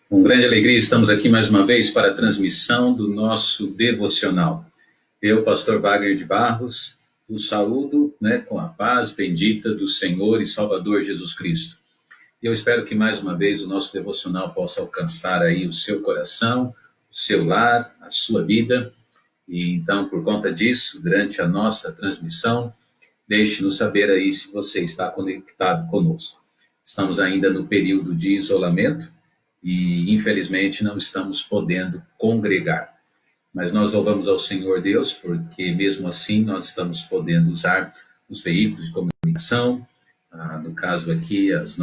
Com grande alegria, estamos aqui mais uma vez para a transmissão do nosso devocional. Eu, pastor Wagner de Barros, vos saúdo, com a paz bendita do Senhor e Salvador Jesus Cristo. E eu espero que mais uma vez o nosso devocional possa alcançar aí o seu coração, o seu lar, a sua vida. E então, por conta disso, durante a nossa transmissão, deixe-nos saber aí se você está conectado conosco. Estamos ainda no período de isolamento e, infelizmente, não estamos podendo congregar. Mas nós louvamos ao Senhor Deus, porque mesmo assim nós estamos podendo usar os veículos de comunicação, no caso aqui as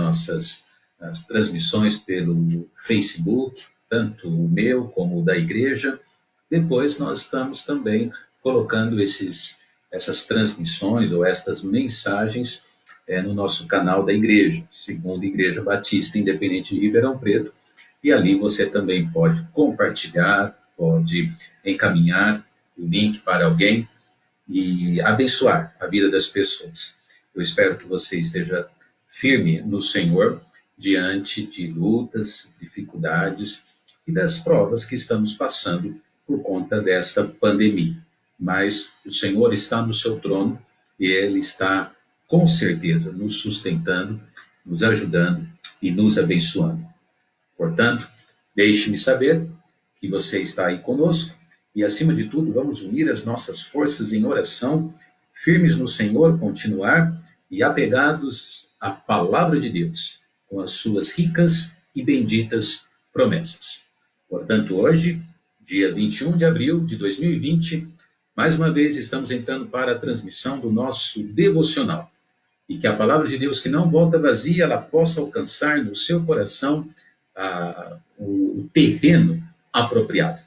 transmissões pelo Facebook, tanto o meu como o da igreja. Depois nós estamos também colocando essas transmissões ou estas mensagens no nosso canal da igreja, Segunda Igreja Batista Independente de Ribeirão Preto, e ali você também pode compartilhar, pode encaminhar o link para alguém e abençoar a vida das pessoas. Eu espero que você esteja firme no Senhor diante de lutas, dificuldades e das provas que estamos passando por conta desta pandemia. Mas o Senhor está no seu trono e Ele está, com certeza, nos sustentando, nos ajudando e nos abençoando. Portanto, deixe-me saber que você está aí conosco e, acima de tudo, vamos unir as nossas forças em oração, firmes no Senhor, continuar e apegados à palavra de Deus, com as suas ricas e benditas promessas. Portanto, hoje, dia 21 de abril de 2020, mais uma vez estamos entrando para a transmissão do nosso devocional. E que a palavra de Deus, que não volta vazia, ela possa alcançar no seu coração o terreno apropriado.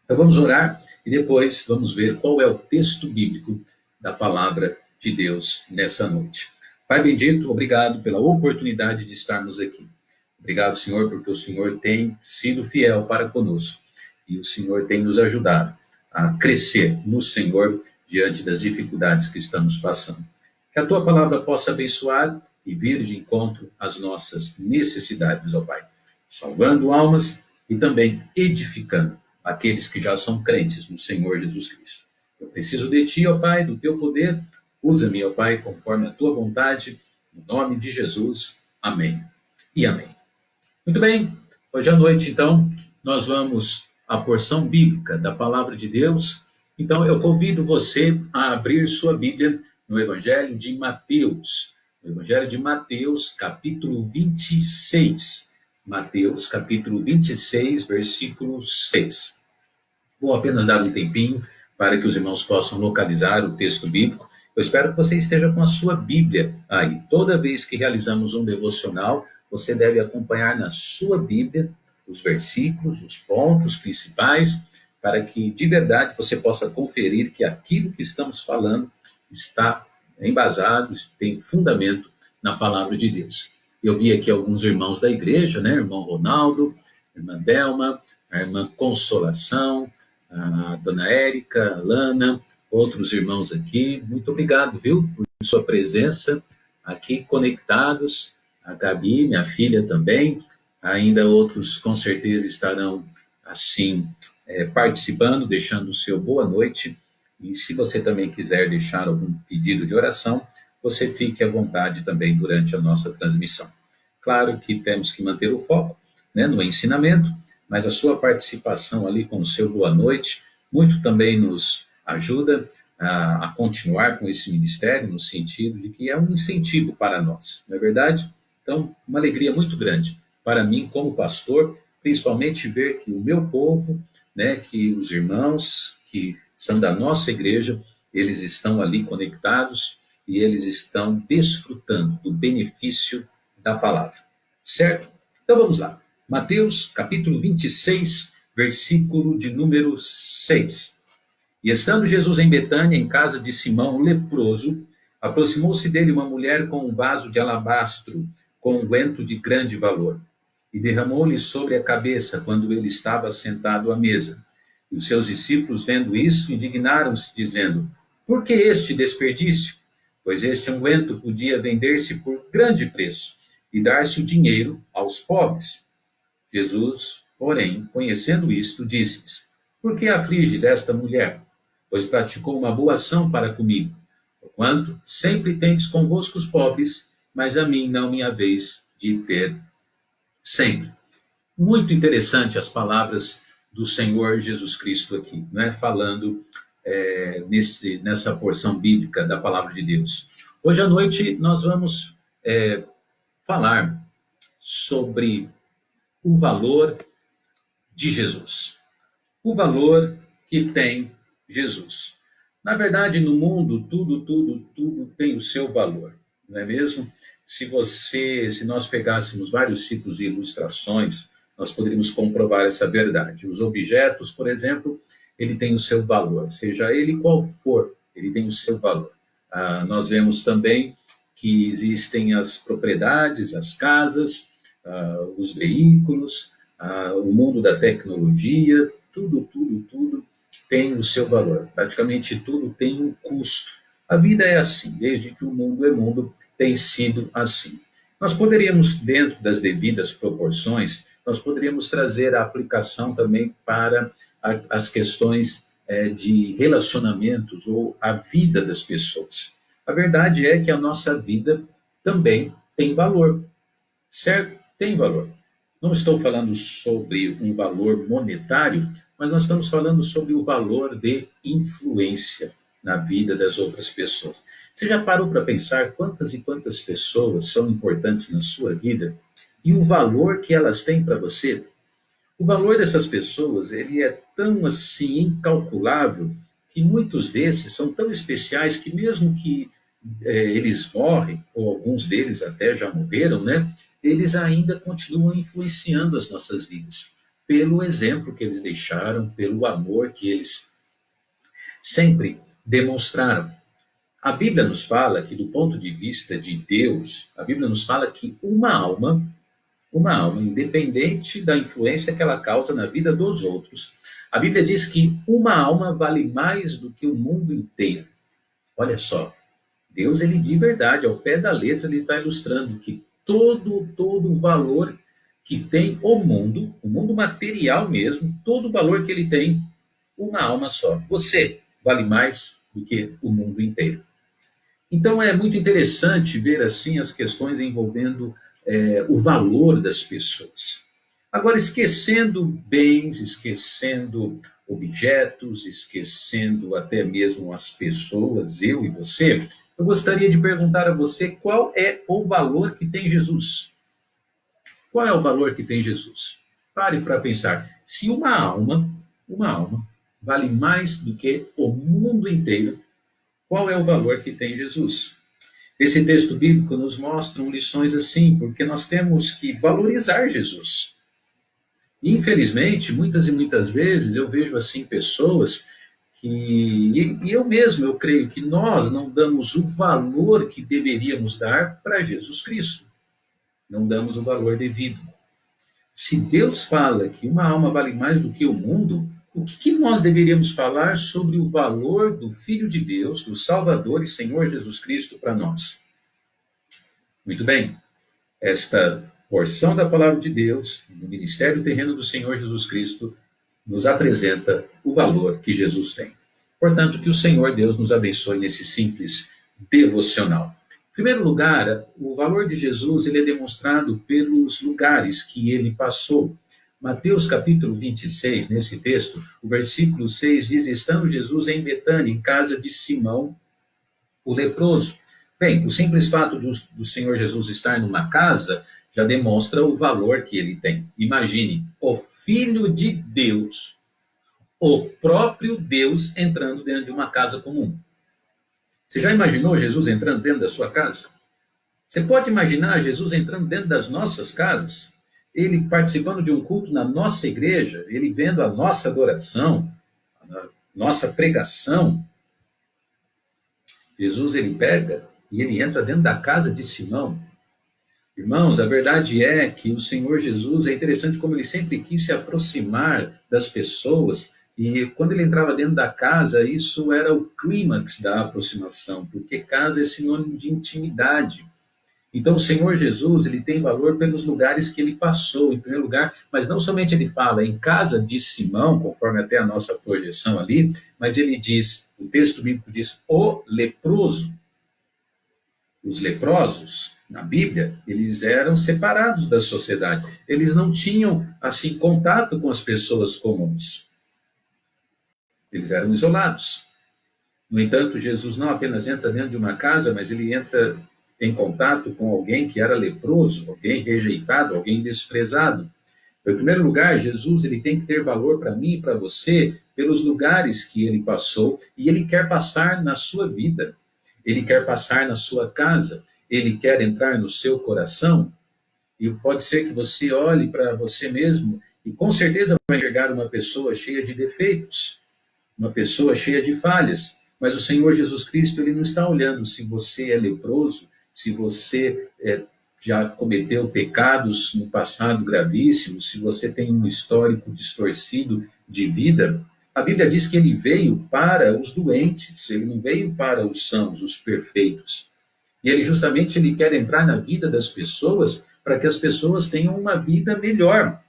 Então vamos orar e depois vamos ver qual é o texto bíblico da palavra de Deus nessa noite. Pai bendito, obrigado pela oportunidade de estarmos aqui. Obrigado, Senhor, porque o Senhor tem sido fiel para conosco e o Senhor tem nos ajudado a crescer no Senhor diante das dificuldades que estamos passando. Que a Tua palavra possa abençoar e vir de encontro às nossas necessidades, ó Pai, salvando almas e também edificando aqueles que já são crentes no Senhor Jesus Cristo. Eu preciso de Ti, ó Pai, do Teu poder. Usa-me, ó Pai, conforme a Tua vontade, no nome de Jesus. Amém e amém. Muito bem, hoje à noite, então, nós vamos à porção bíblica da Palavra de Deus. Então, eu convido você a abrir sua Bíblia no Evangelho de Mateus. No Evangelho de Mateus, capítulo 26. Mateus, capítulo 26, versículo 6. Vou apenas dar um tempinho para que os irmãos possam localizar o texto bíblico. Eu espero que você esteja com a sua Bíblia aí. Toda vez que realizamos um devocional, você deve acompanhar na sua Bíblia os versículos, os pontos principais, para que de verdade você possa conferir que aquilo que estamos falando está embasado, tem fundamento na palavra de Deus. Eu vi aqui alguns irmãos da igreja, irmão Ronaldo, irmã Belma, a irmã Consolação, a dona Érica, a Lana, outros irmãos aqui. Muito obrigado, viu, por sua presença aqui conectados. A Gabi, minha filha também. Ainda outros com certeza estarão assim participando, deixando o seu boa noite. E se você também quiser deixar algum pedido de oração, você fique à vontade também durante a nossa transmissão. Claro que temos que manter o foco no ensinamento, mas a sua participação ali com o seu boa noite, muito também nos ajuda a continuar com esse ministério, no sentido de que é um incentivo para nós, não é verdade? Então, uma alegria muito grande para mim como pastor, principalmente ver que o meu povo, que os irmãos que são da nossa igreja, eles estão ali conectados e eles estão desfrutando do benefício da palavra. Certo? Então vamos lá. Mateus, capítulo 26, versículo de número 6. E estando Jesus em Betânia, em casa de Simão, o leproso, aproximou-se dele uma mulher com um vaso de alabastro, com unguento de grande valor, e derramou-lhe sobre a cabeça quando ele estava sentado à mesa. E os seus discípulos, vendo isso, indignaram-se, dizendo: por que este desperdício? Pois este unguento podia vender-se por grande preço e dar-se o dinheiro aos pobres. Jesus, porém, conhecendo isto, disse-lhes: Por que afliges esta mulher? Pois praticou uma boa ação para comigo. Porquanto sempre tendes convosco os pobres, mas a mim não me haveis de ter sempre. Muito interessante as palavras do Senhor Jesus Cristo aqui, né? Falando nessa porção bíblica da palavra de Deus. Hoje à noite nós vamos falar sobre o valor de Jesus. O valor que tem Jesus. Na verdade, no mundo, tudo tem o seu valor, não é mesmo? Se nós pegássemos vários tipos de ilustrações, nós poderíamos comprovar essa verdade. Os objetos, por exemplo, ele tem o seu valor, seja ele qual for, ele tem o seu valor. Nós vemos também que existem as propriedades, as casas, os veículos, o mundo da tecnologia, tudo tem o seu valor. Praticamente tudo tem um custo. A vida é assim, desde que o mundo é mundo, tem sido assim. Nós poderíamos, dentro das devidas proporções, nós poderíamos trazer a aplicação também para as questões de relacionamentos ou a vida das pessoas. A verdade é que a nossa vida também tem valor, certo? Tem valor. Não estou falando sobre um valor monetário, mas nós estamos falando sobre o valor de influência na vida das outras pessoas. Você já parou para pensar quantas e quantas pessoas são importantes na sua vida e o valor que elas têm para você? O valor dessas pessoas, ele é tão assim incalculável que muitos desses são tão especiais que mesmo que eles morrem, ou alguns deles até já morreram, né? Eles ainda continuam influenciando as nossas vidas, pelo exemplo que eles deixaram, pelo amor que eles sempre demonstraram. A Bíblia nos fala que, do ponto de vista de Deus, a Bíblia nos fala que uma alma, independente da influência que ela causa na vida dos outros, a Bíblia diz que uma alma vale mais do que o mundo inteiro. Olha só, Deus, ele de verdade, ao pé da letra, ele está ilustrando que todo o valor que tem o mundo material mesmo, todo o valor que ele tem, uma alma só. Você vale mais do que o mundo inteiro. Então é muito interessante ver assim as questões envolvendo o valor das pessoas. Agora, esquecendo bens, esquecendo objetos, esquecendo até mesmo as pessoas, eu e você, eu gostaria de perguntar a você qual é o valor que tem Jesus. Qual é o valor que tem Jesus? Pare para pensar. Se uma alma, vale mais do que o mundo inteiro, qual é o valor que tem Jesus? Esse texto bíblico nos mostra lições assim, porque nós temos que valorizar Jesus. Infelizmente, muitas e muitas vezes eu vejo assim pessoas e eu mesmo, eu creio que nós não damos o valor que deveríamos dar para Jesus Cristo. Não damos o valor devido. Se Deus fala que uma alma vale mais do que o mundo, o que nós deveríamos falar sobre o valor do Filho de Deus, do Salvador e Senhor Jesus Cristo para nós? Muito bem, esta porção da palavra de Deus, no ministério terreno do Senhor Jesus Cristo, nos apresenta o valor que Jesus tem. Portanto, que o Senhor Deus nos abençoe nesse simples devocional. Em primeiro lugar, o valor de Jesus ele é demonstrado pelos lugares que ele passou. Mateus capítulo 26, nesse texto, o versículo 6 diz: Estando Jesus em Betânia, em casa de Simão, o leproso. Bem, o simples fato do Senhor Jesus estar numa casa já demonstra o valor que ele tem. Imagine, o Filho de Deus, o próprio Deus entrando dentro de uma casa comum. Você já imaginou Jesus entrando dentro da sua casa? Você pode imaginar Jesus entrando dentro das nossas casas? Ele participando de um culto na nossa igreja, ele vendo a nossa adoração, a nossa pregação. Jesus, ele pega e ele entra dentro da casa de Simão. Irmãos, a verdade é que o Senhor Jesus, é interessante como ele sempre quis se aproximar das pessoas, e quando ele entrava dentro da casa, isso era o clímax da aproximação, porque casa é sinônimo de intimidade. Então, o Senhor Jesus, ele tem valor pelos lugares que ele passou, em primeiro lugar, mas não somente ele fala em casa de Simão, conforme até a nossa projeção ali, mas ele diz, o texto bíblico diz, o leproso. Os leprosos, na Bíblia, eles eram separados da sociedade. Eles não tinham, assim, contato com as pessoas comuns. Eles eram isolados. No entanto, Jesus não apenas entra dentro de uma casa, mas ele entra em contato com alguém que era leproso, alguém rejeitado, alguém desprezado. Então, em primeiro lugar, Jesus ele tem que ter valor para mim e para você pelos lugares que ele passou e ele quer passar na sua vida. Ele quer passar na sua casa, ele quer entrar no seu coração. E pode ser que você olhe para você mesmo e com certeza vai enxergar uma pessoa cheia de defeitos, uma pessoa cheia de falhas. Mas o Senhor Jesus Cristo, ele não está olhando se você é leproso, se você já cometeu pecados no passado gravíssimos, se você tem um histórico distorcido de vida. A Bíblia diz que ele veio para os doentes, ele não veio para os sãos, os perfeitos. E ele justamente ele quer entrar na vida das pessoas para que as pessoas tenham uma vida melhor.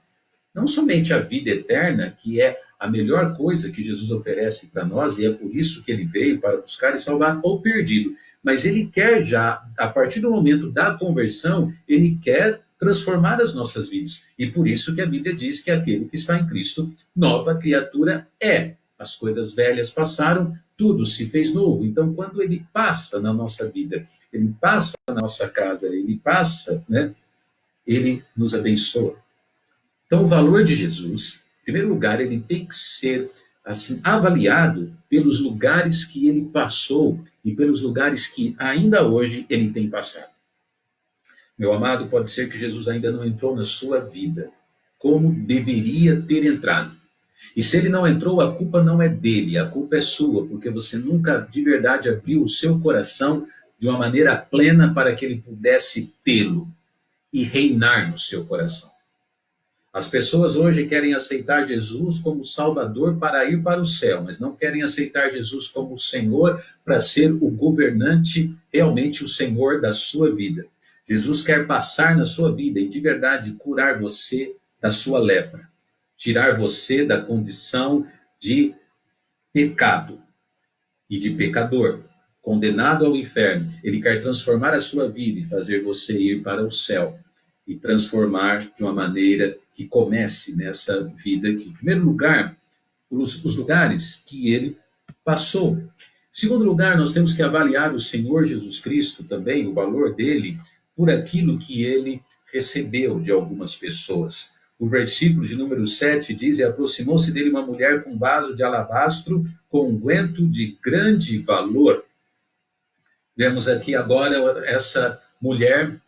Não somente a vida eterna, que é a melhor coisa que Jesus oferece para nós, e é por isso que ele veio para buscar e salvar o perdido, mas ele quer já, a partir do momento da conversão, ele quer transformar as nossas vidas. E por isso que a Bíblia diz que aquele que está em Cristo, nova criatura é. As coisas velhas passaram, tudo se fez novo. Então, quando ele passa na nossa vida, ele passa na nossa casa, ele passa, né? Ele nos abençoa. Então, o valor de Jesus, em primeiro lugar, ele tem que ser assim avaliado pelos lugares que ele passou e pelos lugares que ainda hoje ele tem passado. Meu amado, pode ser que Jesus ainda não entrou na sua vida como deveria ter entrado. E se ele não entrou, a culpa não é dele, a culpa é sua, porque você nunca de verdade abriu o seu coração de uma maneira plena para que ele pudesse tê-lo e reinar no seu coração. As pessoas hoje querem aceitar Jesus como Salvador para ir para o céu, mas não querem aceitar Jesus como Senhor para ser o governante, realmente o Senhor da sua vida. Jesus quer passar na sua vida e de verdade curar você da sua lepra, tirar você da condição de pecado e de pecador, condenado ao inferno. Ele quer transformar a sua vida e fazer você ir para o céu e transformar de uma maneira que comece nessa vida aqui. Em primeiro lugar, os lugares que ele passou. Em segundo lugar, nós temos que avaliar o Senhor Jesus Cristo também, o valor dele, por aquilo que ele recebeu de algumas pessoas. O versículo de número 7 diz: e aproximou-se dele uma mulher com um vaso de alabastro com unguento de grande valor. Vemos aqui agora essa mulher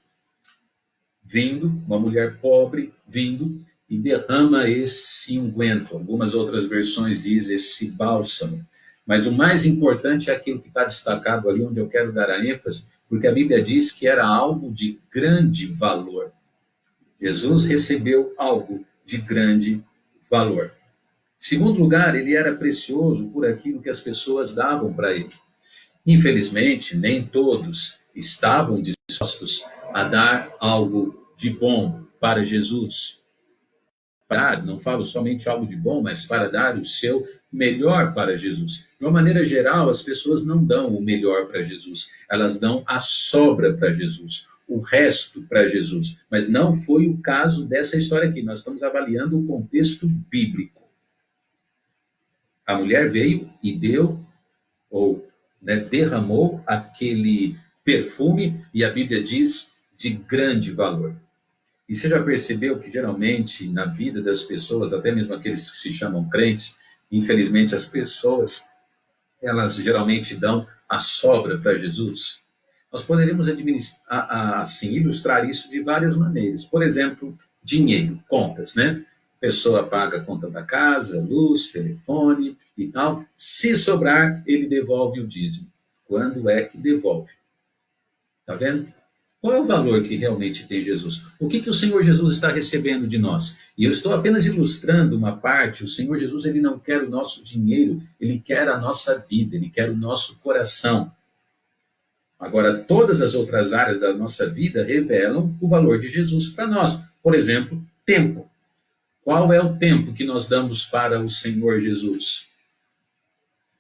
vindo, uma mulher pobre vindo e derrama esse unguento. Algumas outras versões dizem esse bálsamo. Mas o mais importante é aquilo que está destacado ali, onde eu quero dar a ênfase, porque a Bíblia diz que era algo de grande valor. Jesus recebeu algo de grande valor. Em segundo lugar, ele era precioso por aquilo que as pessoas davam para ele. Infelizmente, nem todos estavam dispostos a dar algo de bom para Jesus. Não falo somente algo de bom, mas para dar o seu melhor para Jesus. De uma maneira geral, as pessoas não dão o melhor para Jesus, elas dão a sobra para Jesus, o resto para Jesus. Mas não foi o caso dessa história aqui, nós estamos avaliando o contexto bíblico. A mulher veio e deu, ou derramou aquele perfume, e a Bíblia diz, de grande valor. E você já percebeu que geralmente na vida das pessoas, até mesmo aqueles que se chamam crentes, infelizmente as pessoas, elas geralmente dão a sobra para Jesus? Nós poderíamos assim, ilustrar isso de várias maneiras. Por exemplo, dinheiro, contas, né? A pessoa paga a conta da casa, luz, telefone e tal. Se sobrar, ele devolve o dízimo. Quando é que devolve? Está vendo? Qual é o valor que realmente tem Jesus? O que o Senhor Jesus está recebendo de nós? E eu estou apenas ilustrando uma parte. O Senhor Jesus, ele não quer o nosso dinheiro, ele quer a nossa vida, ele quer o nosso coração. Agora, todas as outras áreas da nossa vida revelam o valor de Jesus para nós. Por exemplo, tempo. Qual é o tempo que nós damos para o Senhor Jesus?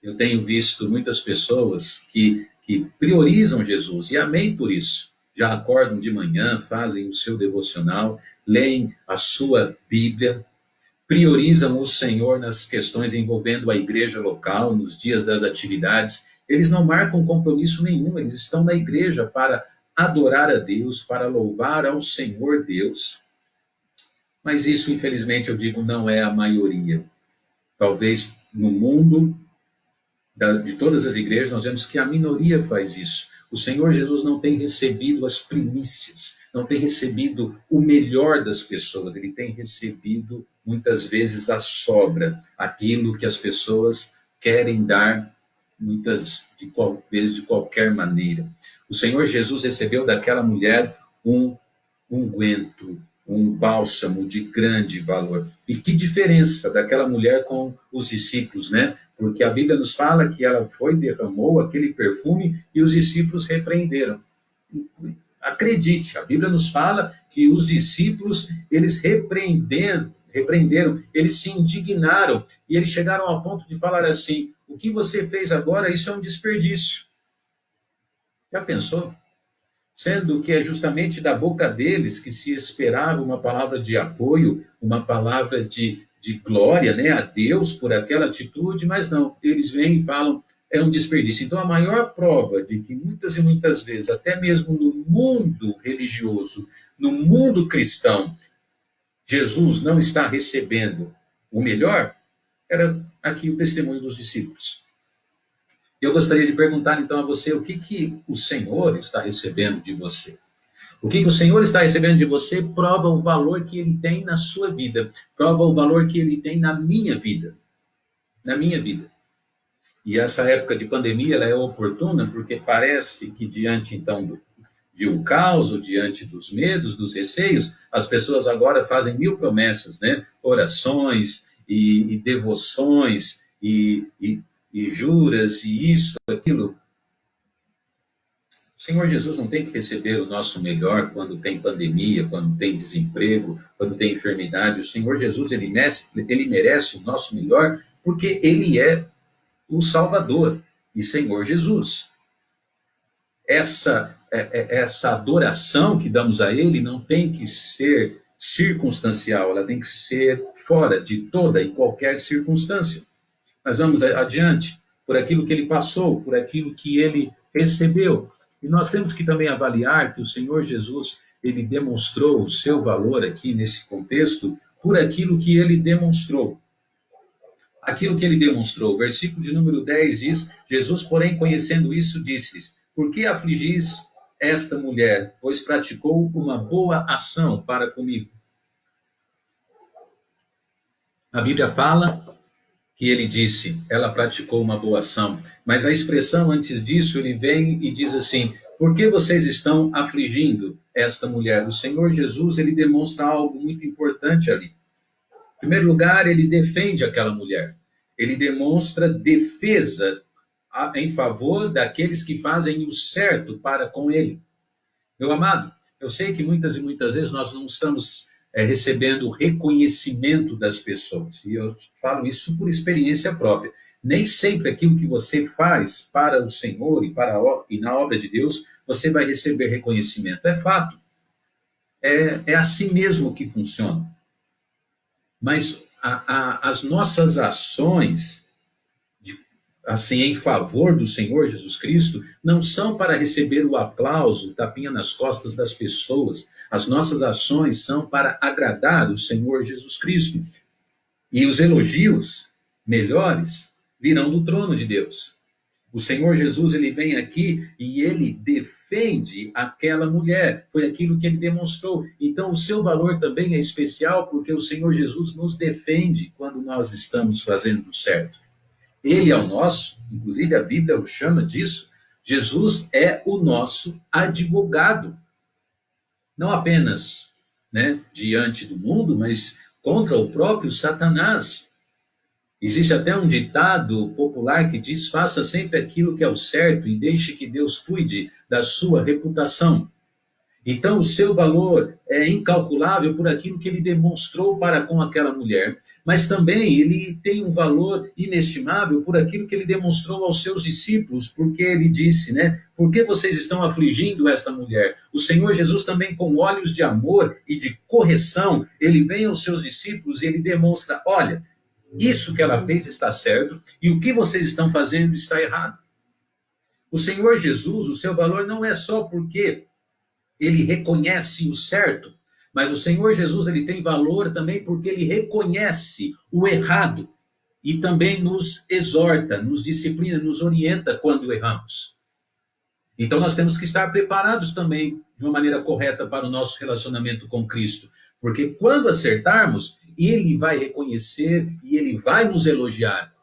Eu tenho visto muitas pessoas que priorizam Jesus, e amém por isso. Já acordam de manhã, fazem o seu devocional, leem a sua Bíblia, priorizam o Senhor nas questões envolvendo a igreja local, nos dias das atividades. Eles não marcam compromisso nenhum, eles estão na igreja para adorar a Deus, para louvar ao Senhor Deus. Mas isso, infelizmente, eu digo, não é a maioria. Talvez no mundo de todas as igrejas, nós vemos que a minoria faz isso. O Senhor Jesus não tem recebido as primícias, não tem recebido o melhor das pessoas, ele tem recebido muitas vezes a sobra, aquilo que as pessoas querem dar, vezes de qualquer maneira. O Senhor Jesus recebeu daquela mulher um unguento, um bálsamo de grande valor. E que diferença daquela mulher com os discípulos, né? Porque a Bíblia nos fala que ela derramou aquele perfume e os discípulos repreenderam. Acredite, a Bíblia nos fala que os discípulos, eles repreenderam, eles se indignaram e eles chegaram ao ponto de falar assim: o que você fez agora, isso é um desperdício. Já pensou? Sendo que é justamente da boca deles que se esperava uma palavra de apoio, uma palavra de glória, né, a Deus por aquela atitude, mas não, eles vêm e falam, é um desperdício. Então, a maior prova de que muitas e muitas vezes, até mesmo no mundo religioso, no mundo cristão, Jesus não está recebendo o melhor, era aqui o testemunho dos discípulos. Eu gostaria de perguntar então a você, o que o Senhor está recebendo de você? O que o Senhor está recebendo de você prova o valor que ele tem na sua vida, prova o valor que ele tem na minha vida. Na minha vida. E essa época de pandemia ela é oportuna porque parece que diante então de um caos, ou diante dos medos, dos receios, as pessoas agora fazem 1000 promessas, né? Orações e devoções e juras e isso, aquilo. O Senhor Jesus não tem que receber o nosso melhor quando tem pandemia, quando tem desemprego, quando tem enfermidade. O Senhor Jesus, ele merece o nosso melhor porque ele é o Salvador e Senhor Jesus. Essa adoração que damos a ele não tem que ser circunstancial, ela tem que ser fora de toda e qualquer circunstância. Mas vamos adiante, por aquilo que ele passou, por aquilo que ele recebeu. E nós temos que também avaliar que o Senhor Jesus, ele demonstrou o seu valor aqui nesse contexto por aquilo que ele demonstrou. Aquilo que ele demonstrou. O versículo de número 10 diz: Jesus, porém, conhecendo isso, disse-lhes: por que afligis esta mulher? Pois praticou uma boa ação para comigo. A Bíblia fala que ele disse, ela praticou uma boa ação. Mas a expressão antes disso, ele vem e diz assim: por que vocês estão afligindo esta mulher? O Senhor Jesus, ele demonstra algo muito importante ali. Em primeiro lugar, ele defende aquela mulher. Ele demonstra defesa em favor daqueles que fazem o certo para com ele. Meu amado, eu sei que muitas e muitas vezes nós não estamos recebendo o reconhecimento das pessoas. E eu falo isso por experiência própria. Nem sempre aquilo que você faz para o Senhor e na obra de Deus, você vai receber reconhecimento. É fato. É assim mesmo que funciona. Mas as nossas ações, assim, em favor do Senhor Jesus Cristo, não são para receber o aplauso, o tapinha nas costas das pessoas. As nossas ações são para agradar o Senhor Jesus Cristo. E os elogios melhores virão do trono de Deus. O Senhor Jesus, ele vem aqui e ele defende aquela mulher. Foi aquilo que ele demonstrou. Então, o seu valor também é especial porque o Senhor Jesus nos defende quando nós estamos fazendo certo. Ele é o nosso, inclusive a Bíblia o chama disso, Jesus é o nosso advogado. Não apenas, né, diante do mundo, mas contra o próprio Satanás. Existe até um ditado popular que diz: faça sempre aquilo que é o certo e deixe que Deus cuide da sua reputação. Então, o seu valor é incalculável por aquilo que ele demonstrou para com aquela mulher, mas também ele tem um valor inestimável por aquilo que ele demonstrou aos seus discípulos, porque ele disse, né? Por que vocês estão afligindo esta mulher? O Senhor Jesus também, com olhos de amor e de correção, ele vem aos seus discípulos e ele demonstra: olha, isso que ela fez está certo e o que vocês estão fazendo está errado. O Senhor Jesus, o seu valor não é só porque ele reconhece o certo, mas o Senhor Jesus ele tem valor também porque ele reconhece o errado e também nos exorta, nos disciplina, nos orienta quando erramos. Então nós temos que estar preparados também de uma maneira correta para o nosso relacionamento com Cristo, porque quando acertarmos, ele vai reconhecer e ele vai nos elogiar.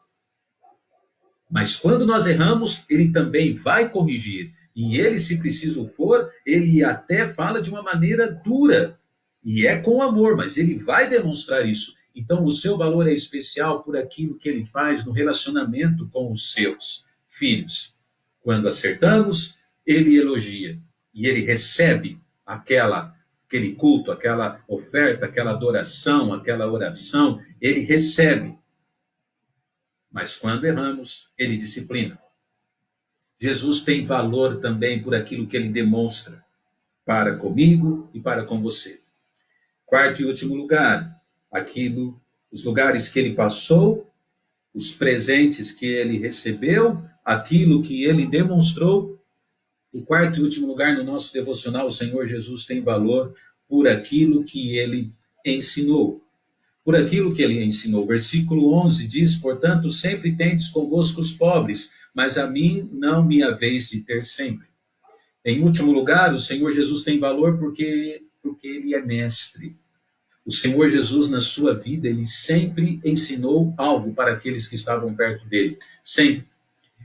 Mas quando nós erramos, ele também vai corrigir. E ele, se preciso for, ele até fala de uma maneira dura. E é com amor, mas ele vai demonstrar isso. Então, o seu valor é especial por aquilo que ele faz no relacionamento com os seus filhos. Quando acertamos, ele elogia. E ele recebe aquele culto, aquela oferta, aquela adoração, aquela oração. Ele recebe. Mas quando erramos, ele disciplina. Jesus tem valor também por aquilo que ele demonstra para comigo e para com você. Quarto e último lugar, os lugares que ele passou, os presentes que ele recebeu, aquilo que ele demonstrou. E quarto e último lugar, no nosso devocional, o Senhor Jesus tem valor por aquilo que ele ensinou. Por aquilo que ele ensinou. Versículo 11 diz: portanto, sempre tendes convosco os pobres, mas a mim não me haveis de ter sempre. Em último lugar, o Senhor Jesus tem valor porque ele é mestre. O Senhor Jesus, na sua vida, ele sempre ensinou algo para aqueles que estavam perto dele. Sempre.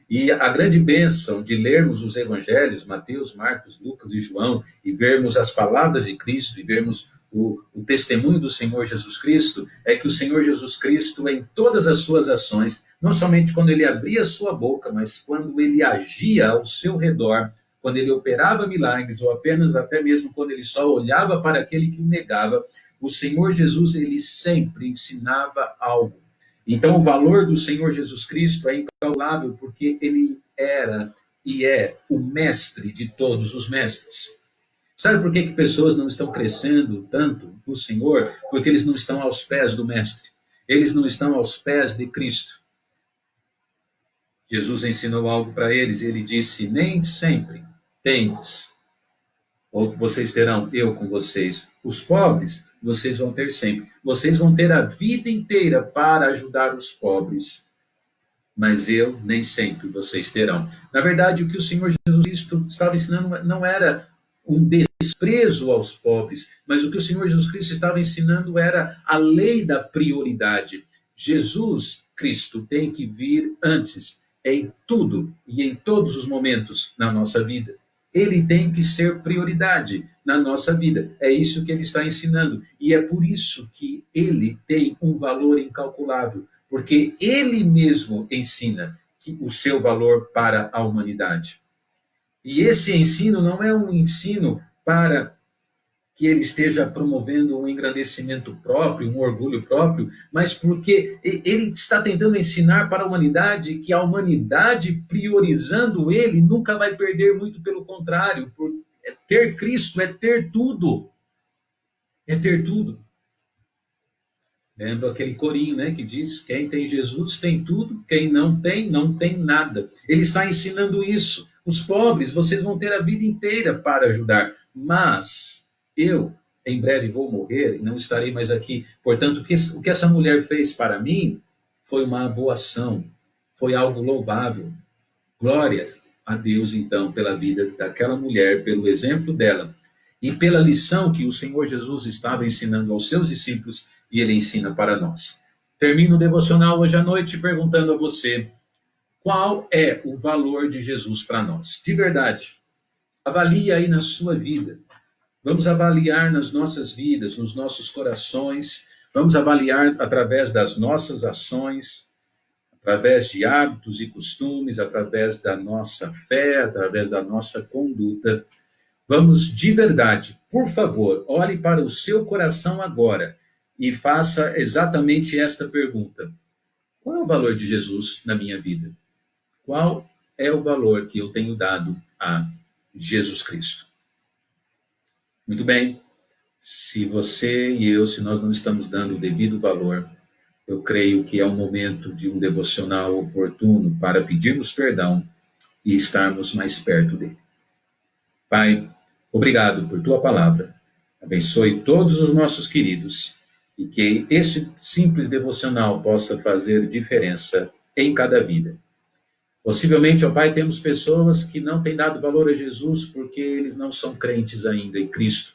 E a grande bênção de lermos os evangelhos, Mateus, Marcos, Lucas e João, e vermos as palavras de Cristo, e vermos o testemunho do Senhor Jesus Cristo, é que o Senhor Jesus Cristo, em todas as suas ações, não somente quando ele abria a sua boca, mas quando ele agia ao seu redor, quando ele operava milagres, ou apenas até mesmo quando ele só olhava para aquele que o negava, o Senhor Jesus, ele sempre ensinava algo. Então, o valor do Senhor Jesus Cristo é incalculável porque ele era e é o mestre de todos os mestres. Sabe por que pessoas não estão crescendo tanto no Senhor? Porque eles não estão aos pés do mestre. Eles não estão aos pés de Cristo. Jesus ensinou algo para eles e ele disse: nem sempre tendes, ou vocês terão eu com vocês. Os pobres vocês vão ter sempre. Vocês vão ter a vida inteira para ajudar os pobres. Mas eu nem sempre vocês terão. Na verdade, o que o Senhor Jesus Cristo estava ensinando não era um desprezo aos pobres, mas o que o Senhor Jesus Cristo estava ensinando era a lei da prioridade. Jesus Cristo tem que vir antes, em tudo e em todos os momentos na nossa vida. Ele tem que ser prioridade na nossa vida. É isso que ele está ensinando. E é por isso que ele tem um valor incalculável, porque ele mesmo ensina o seu valor para a humanidade. E esse ensino não é um ensino para que ele esteja promovendo um engrandecimento próprio, um orgulho próprio, mas porque ele está tentando ensinar para a humanidade que a humanidade, priorizando ele, nunca vai perder, muito pelo contrário. Ter Cristo é ter tudo. É ter tudo. Lembra aquele corinho, né, que diz: quem tem Jesus tem tudo, quem não tem, não tem nada. Ele está ensinando isso. Os pobres, vocês vão ter a vida inteira para ajudar, mas eu, em breve, vou morrer e não estarei mais aqui. Portanto, o que essa mulher fez para mim foi uma boa ação, foi algo louvável. Glória a Deus, então, pela vida daquela mulher, pelo exemplo dela e pela lição que o Senhor Jesus estava ensinando aos seus discípulos e ele ensina para nós. Termino o devocional hoje à noite perguntando a você: qual é o valor de Jesus para nós? De verdade, avalie aí na sua vida. Vamos avaliar nas nossas vidas, nos nossos corações, vamos avaliar através das nossas ações, através de hábitos e costumes, através da nossa fé, através da nossa conduta. Vamos de verdade, por favor, olhe para o seu coração agora e faça exatamente esta pergunta: qual é o valor de Jesus na minha vida? Qual é o valor que eu tenho dado a Jesus Cristo? Muito bem, se você e eu, se nós não estamos dando o devido valor, eu creio que é o momento de um devocional oportuno para pedirmos perdão e estarmos mais perto dele. Pai, obrigado por tua palavra. Abençoe todos os nossos queridos e que este simples devocional possa fazer diferença em cada vida. Possivelmente, ó Pai, temos pessoas que não têm dado valor a Jesus porque eles não são crentes ainda em Cristo.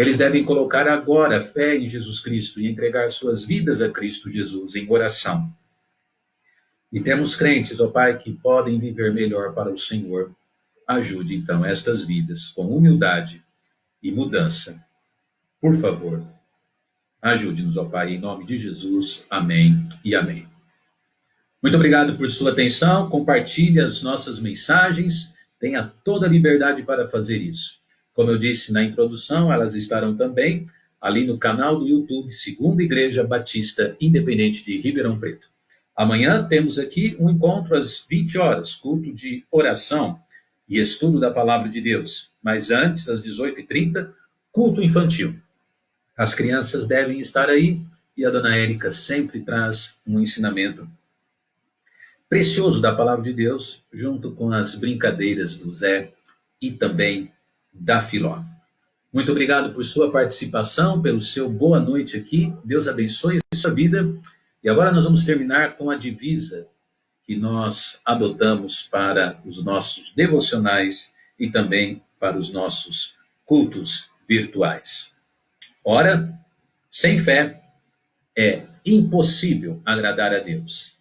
Eles devem colocar agora fé em Jesus Cristo e entregar suas vidas a Cristo Jesus em oração. E temos crentes, ó Pai, que podem viver melhor para o Senhor. Ajude, então, estas vidas com humildade e mudança. Por favor, ajude-nos, ó Pai, em nome de Jesus. Amém e amém. Muito obrigado por sua atenção. Compartilhe as nossas mensagens. Tenha toda a liberdade para fazer isso. Como eu disse na introdução, elas estarão também ali no canal do YouTube Segunda Igreja Batista Independente de Ribeirão Preto. Amanhã temos aqui um encontro às 20 horas, culto de oração e estudo da Palavra de Deus. Mas antes, às 18h30, culto infantil. As crianças devem estar aí e a dona Érica sempre traz um ensinamento precioso da Palavra de Deus, junto com as brincadeiras do Zé e também da Filó. Muito obrigado por sua participação, pelo seu boa noite aqui. Deus abençoe a sua vida. E agora nós vamos terminar com a divisa que nós adotamos para os nossos devocionais e também para os nossos cultos virtuais. Ora, sem fé é impossível agradar a Deus.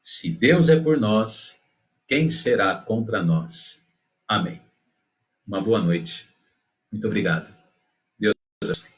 Se Deus é por nós, quem será contra nós? Amém. Uma boa noite. Muito obrigado. Deus abençoe.